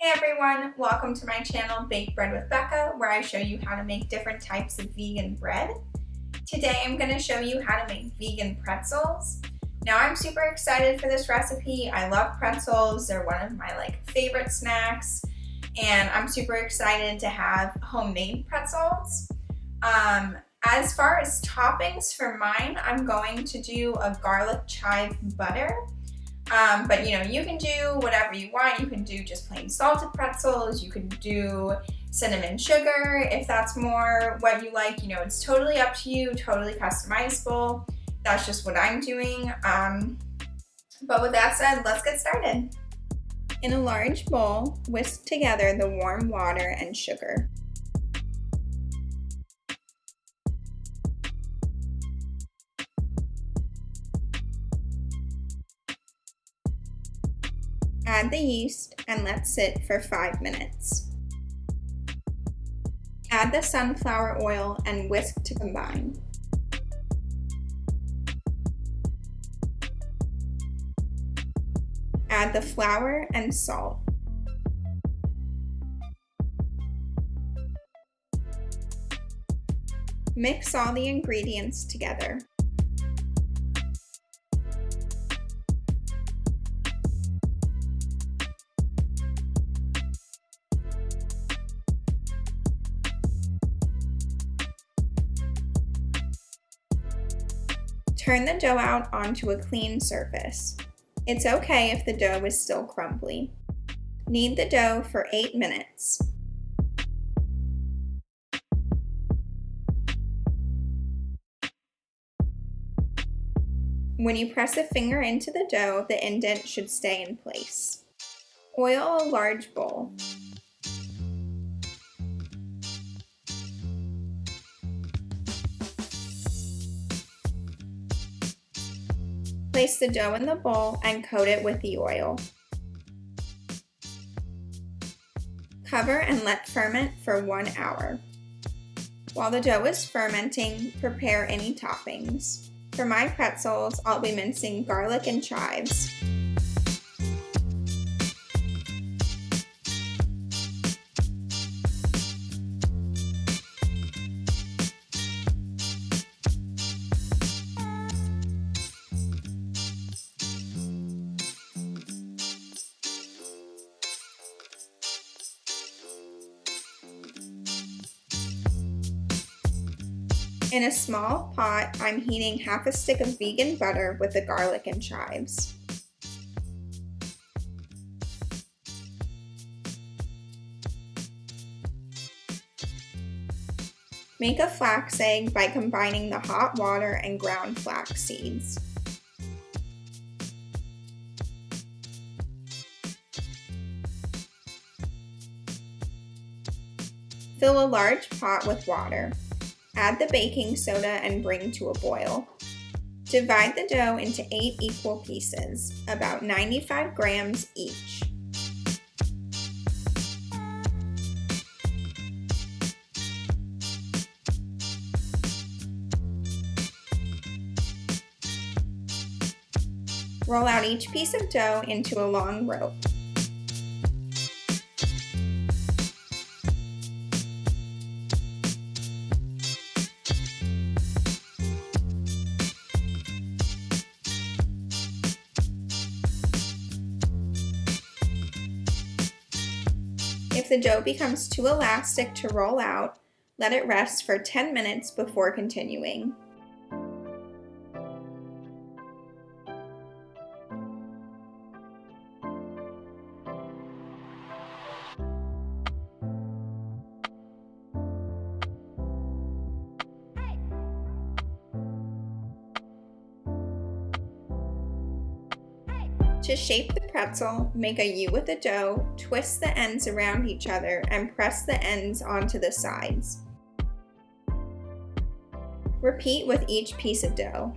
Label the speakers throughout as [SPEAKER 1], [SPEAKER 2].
[SPEAKER 1] Hey everyone, welcome to my channel Bake Bread with Becca, where I show you how to make different types of vegan bread. Today I'm going to show you how to make vegan pretzels. Now I'm super excited for this recipe. I love pretzels. They're one of my favorite snacks, and I'm super excited to have homemade pretzels. As far as toppings for mine, I'm going to do a garlic chive butter. But you can do whatever you want. You can do just plain salted pretzels. You can do cinnamon sugar if that's more what you like. It's totally up to you, totally customizable. That's just what I'm doing. But with that said, let's get started. In a large bowl, whisk together the warm water and sugar. Add the yeast and let sit for 5 minutes. Add the sunflower oil and whisk to combine. Add the flour and salt. Mix all the ingredients together. Turn the dough out onto a clean surface. It's okay if the dough is still crumbly. Knead the dough for 8 minutes. When you press a finger into the dough, the indent should stay in place. Oil a large bowl. Place the dough in the bowl and coat it with the oil. Cover and let ferment for 1 hour. While the dough is fermenting, prepare any toppings. For my pretzels, I'll be mincing garlic and chives. In a small pot, I'm heating half a stick of vegan butter with the garlic and chives. Make a flax egg by combining the hot water and ground flax seeds. Fill a large pot with water. Add the baking soda and bring to a boil. Divide the dough into 8 equal pieces, about 95 grams each. Roll out each piece of dough into a long rope. If the dough becomes too elastic to roll out, let it rest for 10 minutes before continuing. To shape the pretzel, make a U with the dough, twist the ends around each other, and press the ends onto the sides. Repeat with each piece of dough.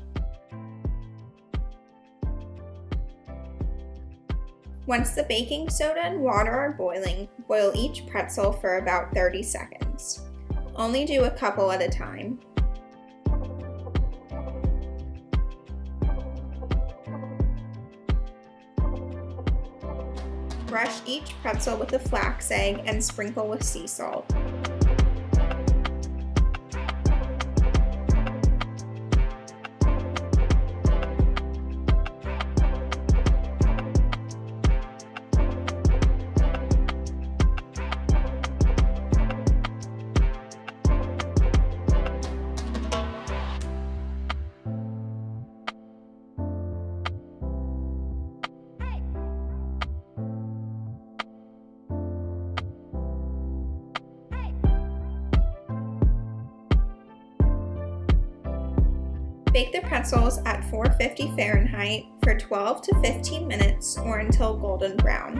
[SPEAKER 1] Once the baking soda and water are boiling, boil each pretzel for about 30 seconds. Only do a couple at a time. brush each pretzel with a flax egg and sprinkle with sea salt. Bake the pretzels at 450 Fahrenheit for 12 to 15 minutes or until golden brown.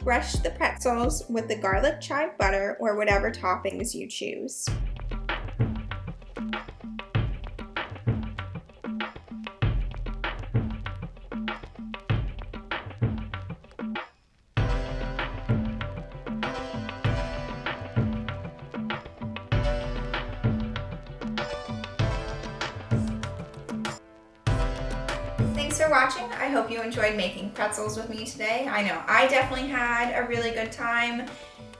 [SPEAKER 1] Brush the pretzels with the garlic chive butter or whatever toppings you choose. Thanks for watching. I hope you enjoyed making pretzels with me today. I know I definitely had a really good time.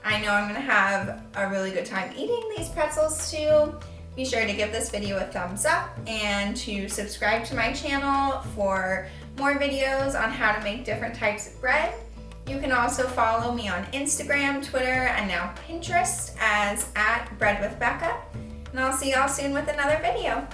[SPEAKER 1] I know I'm gonna have a really good time eating these pretzels too. Be sure to give this video a thumbs up and to subscribe to my channel for more videos on how to make different types of bread. You can also follow me on Instagram, Twitter, and now Pinterest as @breadwithbecca. And I'll see y'all soon with another video.